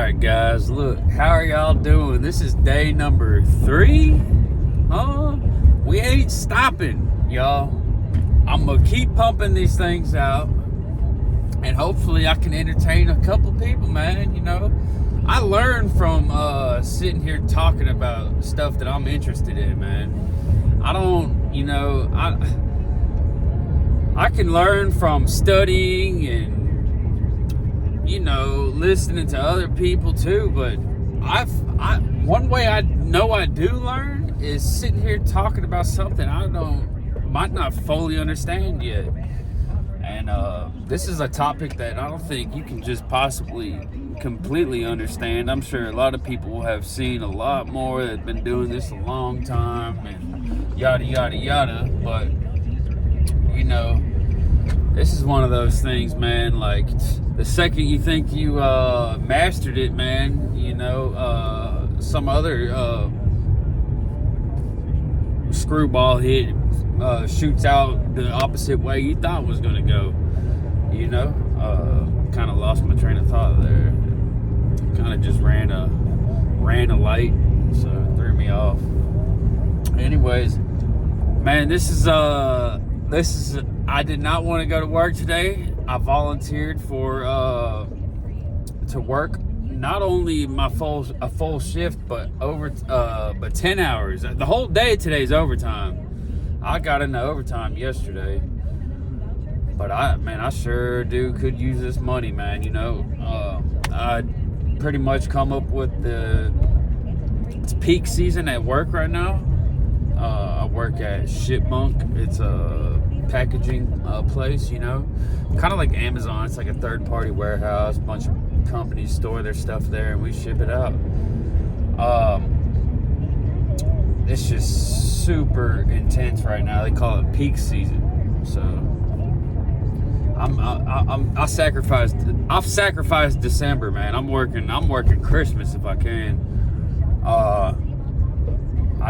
Alright guys, look, how are y'all doing? This is day number 3. We ain't stopping, y'all. I'm gonna keep pumping these things out, and hopefully I can entertain a couple people, man. You know, I learn from sitting here talking about stuff that I'm interested in, man. I can learn from studying and listening to other people too, but one way I know I do learn is sitting here talking about something I might not fully understand yet. And this is a topic that I don't think you can just possibly completely understand. I'm sure a lot of people have seen a lot more that have been doing this a long time and yada yada yada, but this is one of those things, man. Like, the second you think you mastered it, man, some other screwball hit shoots out the opposite way you thought was gonna go. Kind of lost my train of thought there. Kind of just ran a light, so it threw me off. Anyways, man, this is I did not want to go to work today. I volunteered to work not only a full shift, but 10 hours. The whole day today's overtime. I got into overtime yesterday, but I sure could use this money, man. I pretty much come up with it's peak season at work right now. I work at Shipmunk. It's a packaging place, kind of like Amazon. It's like a third-party warehouse. A bunch of companies store their stuff there, and we ship it out. It's just super intense right now. They call it peak season. So I've sacrificed December, man. I'm working Christmas if I can. I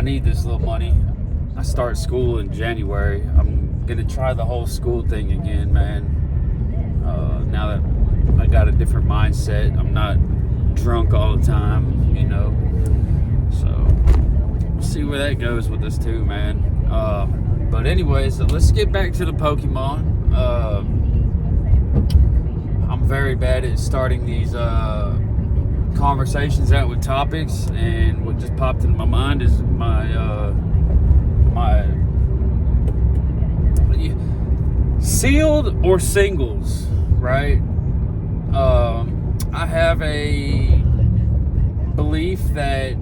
need this little money. I start school in January. I'm gonna try the whole school thing again, man. Now that I got a different mindset, I'm not drunk all the time, So we'll see where that goes with us too, man. But anyways, let's get back to the Pokemon. I'm very bad at starting these conversations out with topics, and what just popped into my mind is my sealed or singles, right? I have a belief that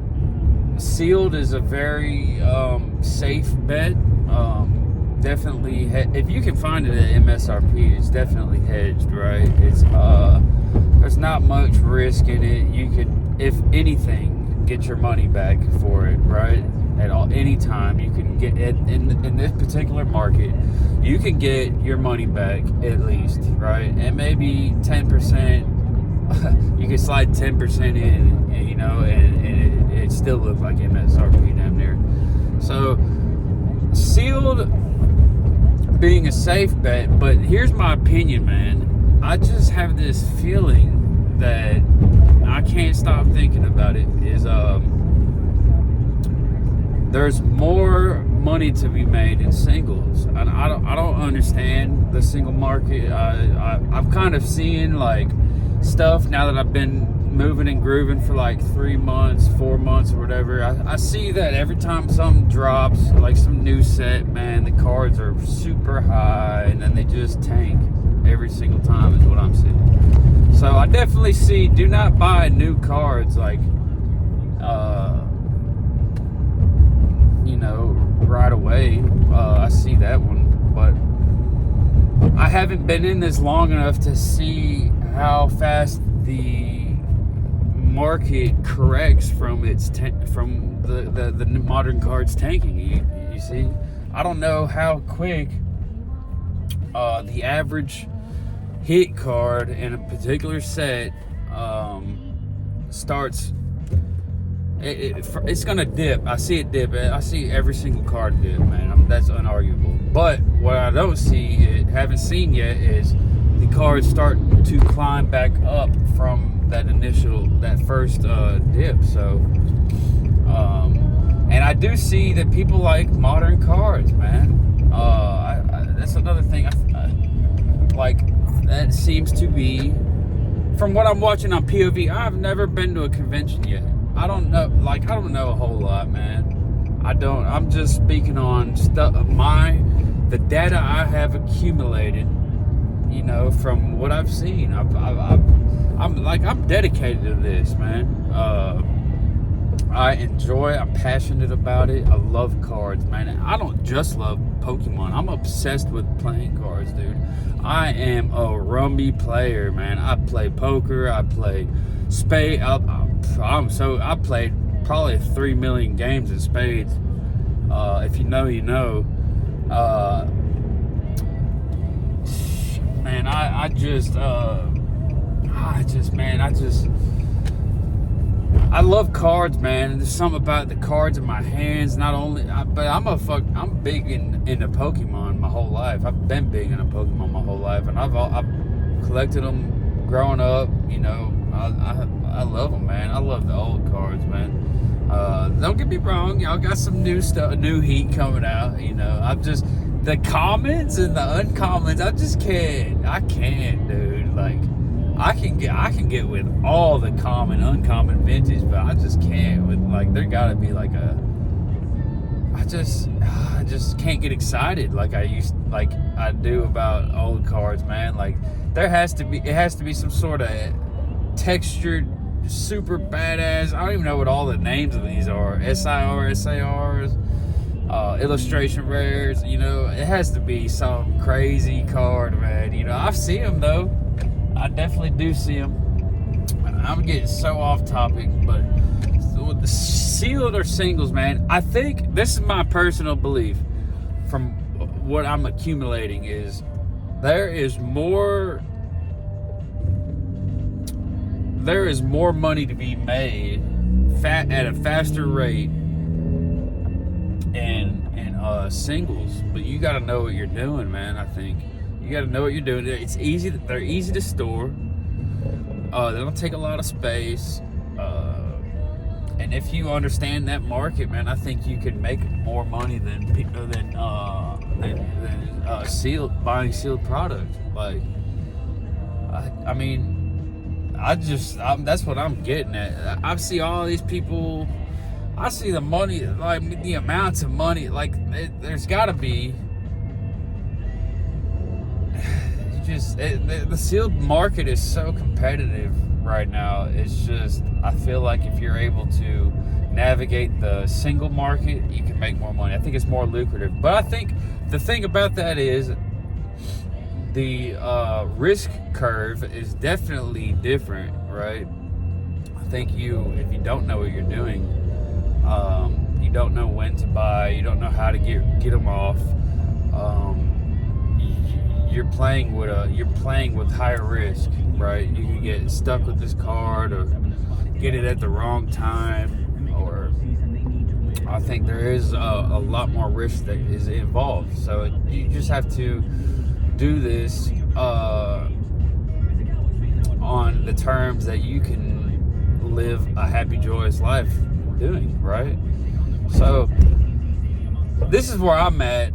sealed is a very safe bet. Definitely, if you can find it at MSRP, it's definitely hedged, right? It's there's not much risk in it. You could, if anything, get your money back for it, right? At any time, you can get it in this particular market. You can get your money back at least, right? And maybe 10%. You can slide 10% in, and it still looks like MSRP down there. So sealed being a safe bet, but here's my opinion, man. I just have this feeling that I can't stop thinking about it. There's more money to be made in singles. And I don't understand the single market. I've kind of seen like stuff now that I've been moving and grooving for like 3 months, 4 months, or whatever. I see that every time something drops, like some new set, man, the cards are super high, and then they just tank every single time is what I'm seeing. So I definitely see, do not buy new cards like right away. I see that one, but I haven't been in this long enough to see how fast the market corrects from the modern cards tanking. You see, I don't know how quick the average hit card in a particular set starts. It's gonna dip. I see it dip. I see every single card dip, man. That's unarguable. But what I don't see, haven't seen yet, is the cards start to climb back up from that first dip. So, and I do see that people like modern cards, man. That's another thing. Like, that seems to be, from what I'm watching on POV. I've never been to a convention yet. I don't know a whole lot, man. I'm just speaking on the data I have accumulated, from what I've seen. I'm dedicated to this, man. I'm passionate about it. I love cards, man. And I don't just love Pokemon. I'm obsessed with playing cards, dude. I am a rummy player, man. I play poker. I play spade. I played probably 3 million games in spades. If you know, you know. Man, I love cards, man. There's something about the cards in my hands. Not only, but I'm big into Pokemon my whole life. I've been big into Pokemon my whole life, and I've collected them growing up. I love them, man. I love the old cards, man. Don't get me wrong, y'all got some new stuff, new heat coming out. The commons and the uncommons. I can't, dude. Like, I can get with all the common, uncommon vintage, but I just can't with, like, there gotta be like I just can't get excited like I do about old cards, man. Like, it has to be some sort of textured, super badass. I don't even know what all the names of these are. SARs, illustration rares. It has to be some crazy card, man. I've seen them though. I definitely do see them. I'm getting so off topic, but with the sealed or singles, man, I think this is my personal belief from what I'm accumulating is there is more money to be made at a faster rate in singles, but you got to know what you're doing, man. I think you got to know what you're doing. They're easy to store. They don't take a lot of space. And if you understand that market, man, I think you could make more money than buying sealed product. Like, that's what I'm getting at. I see all these people. I see the money, like the amounts of money. Like, there's got to be. The sealed market is so competitive right now. It's just, I feel like if you're able to navigate the single market, you can make more money. I think it's more lucrative. But I think the thing about that is the risk curve is definitely different, right? I think if you don't know what you're doing, you don't know when to buy, you don't know how to get them off. You're playing with higher risk, right? You can get stuck with this card or get it at the wrong time, or I think there is a lot more risk that is involved. So you just have to do this on the terms that you can live a happy, joyous life doing, right? So this is where I'm at.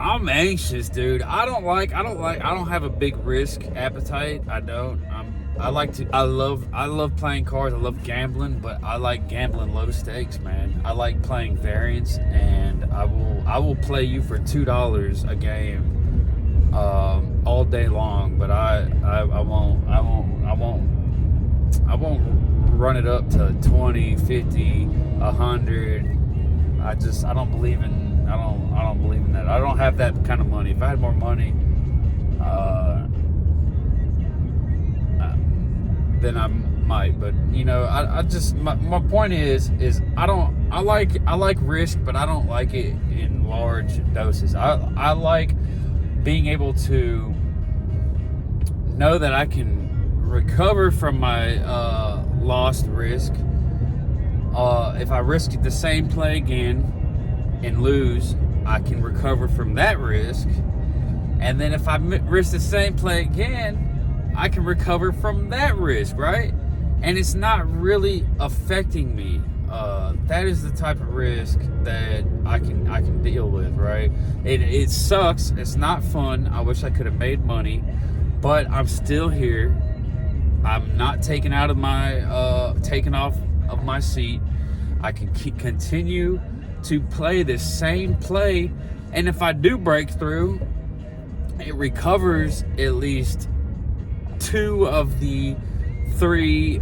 I'm anxious, dude. I don't have a big risk appetite. I don't. I love playing cards. I love gambling, but I like gambling low stakes, man. I like playing variants, and I will play you for $2 a game all day long, but I won't run it up to 20, 50, 100. I don't believe in that. I don't have that kind of money. If I had more money, then I might. But my point is I like risk, but I don't like it in large doses. I like being able to know that I can recover from my lost risk. If I risk the same play again and lose, I can recover from that risk. And then if I risk the same play again I can recover from that risk, right? And it's not really affecting me. That is the type of risk that I can deal with, right? It sucks. It's not fun. I wish I could have made money, but I'm still here. I'm not taken out of my taken off of my seat. I can continue to play this same play, and if I do break through, it recovers at least 2 of the 3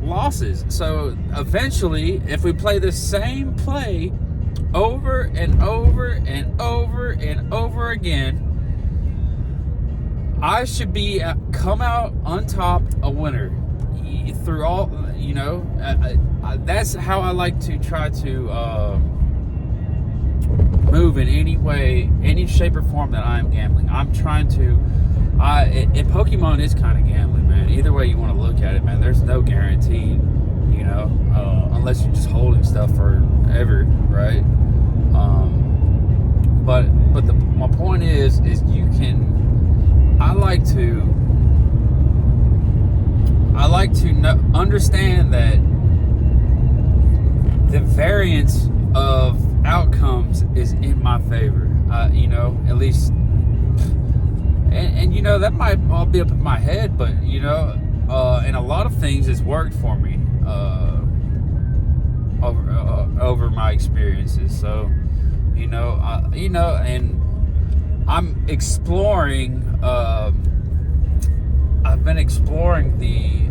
losses. So eventually, if we play the same play over and over and over and over again, I should be come out on top, a winner through all. You know, that's how I like to try to move in any way, any shape or form that I am gambling. I'm trying to. And Pokemon is kind of gambling, man. Either way you want to look at it, man. There's no guarantee, you know, unless you're just holding stuff forever, right? But my point is you can. I like to understand that the variance of outcomes is in my favor. You know, at least. And you know, that might all be up in my head, but you know, and a lot of things has worked for me over my experiences. So, you know, and I'm exploring. I've been exploring the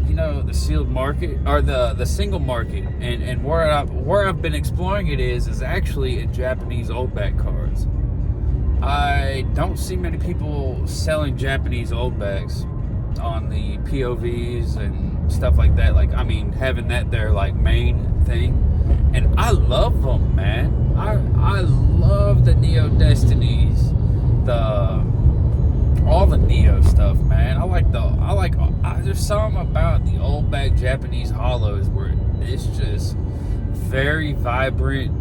you know, the sealed market or the single market, and where I've been exploring it is actually in Japanese old back cards. I don't see many people selling Japanese old backs on the POVs and stuff like that. Like, I mean, having that their like main thing, and I love them, man. I love the Neo Destinies, all the Neo stuff, man. There's something about the old back Japanese hollows where it's just very vibrant,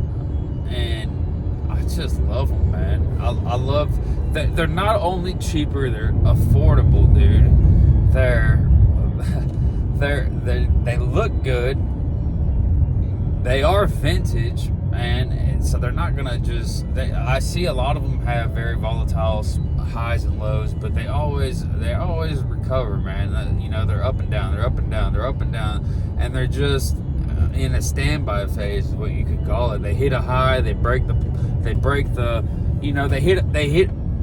and I just love them, man. I love that they're not only cheaper, they're affordable, dude. They look good. They are vintage, man, and so they're not gonna just. I see a lot of them have very volatile highs and lows, but they always recover, man. You know, they're up and down, they're up and down, they're up and down, and they're just in a standby phase, is what you could call it. They hit a high, they break the, you know, they hit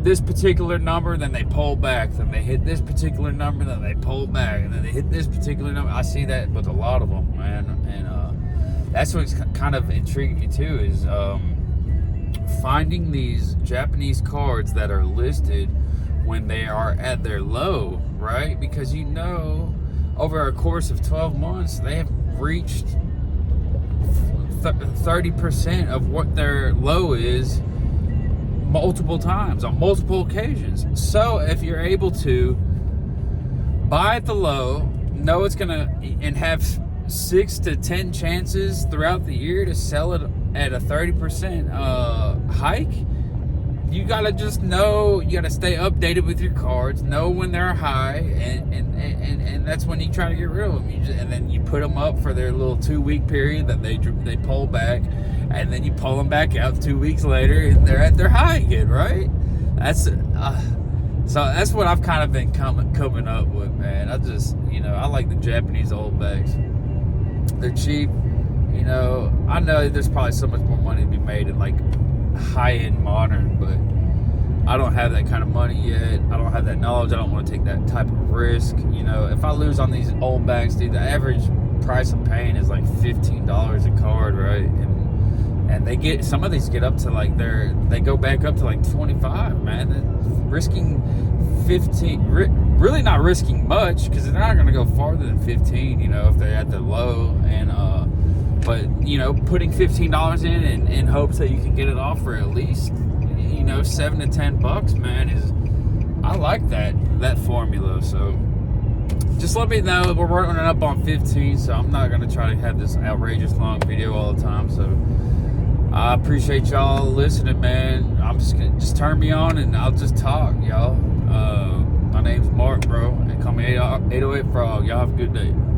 this particular number, then they pull back, then they hit this particular number, then they pull back, and then they hit this particular number. I see that with a lot of them, man, and that's what's kind of intriguing me too, is finding these Japanese cards that are listed when they are at their low, right? Because you know, over a course of 12 months, they have reached 30% of what their low is multiple times on multiple occasions. So if you're able to buy at the low, know it's gonna, and have 6 to 10 chances throughout the year to sell it at a 30% hike, you gotta just know, you gotta stay updated with your cards, know when they're high, and that's when you try to get rid of them. And then you put them up for their little 2-week period that they pull back, and then you pull them back out 2 weeks later, and they're at their high again, right? That's so that's what I've kind of been coming up with, man. I just, you know, I like the Japanese old backs. They're cheap, you know. I know there's probably so much more money to be made in like high-end modern, but I don't have that kind of money yet. I don't have that knowledge. I don't want to take that type of risk. You know, if I lose on these old backs, dude, the average price I'm paying is like $15 a card, right? And they get, some of these get up to like they go back up to like 25, man. Risking 15, really not risking much, because they're not going to go farther than 15, you know, if they're at the low. And but you know, putting $15 in hopes that you can get it off for at least, you know, $7 to $10, man, is, I like that formula. So just let me know. We're running up on 15, so I'm not gonna try to have this outrageous long video all the time. So I appreciate y'all listening, man. I'm just turn me on and I'll just talk, y'all. name's Mark, bro. And call me 808 Frog. Y'all have a good day.